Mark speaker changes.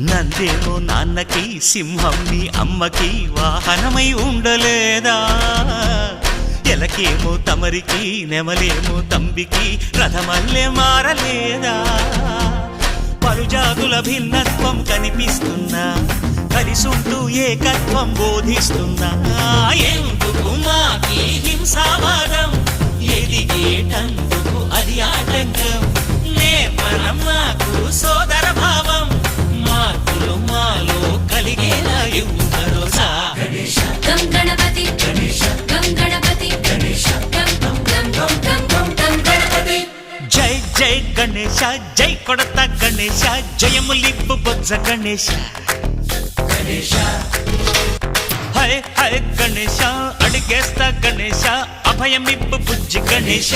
Speaker 1: నందేమో నాన్నకి సింహం నీ అమ్మకి వాహనమై ఉండలేదా ఎలకేమో తమరికి నెమలేమో తంబికి రథమల్లే మారలేదా పలుజాతుల భిన్నత్వం కనిపిస్తున్నా కలిసుంటూ ఏకత్వం బోధిస్తున్నా ఎందుకు మాకి హింసావాదం ఎదిగేటందుకు అది ఆటంకం నేర్పరం మాకు సోదర భావం మార్పులు మాలో కలిగేలా ఇవ్వు భరోసా
Speaker 2: గం గణపతి గం గణపతి గం గం గం గం గం గం గణపతి
Speaker 1: జై జై గణేశ జై కొడత గణేశ జయములిప్పు బొజ్జ గణేశ హై హై గణేశ అడిగేస్తా గణేశ అభయమిప్పు బుజ్జి గణేశ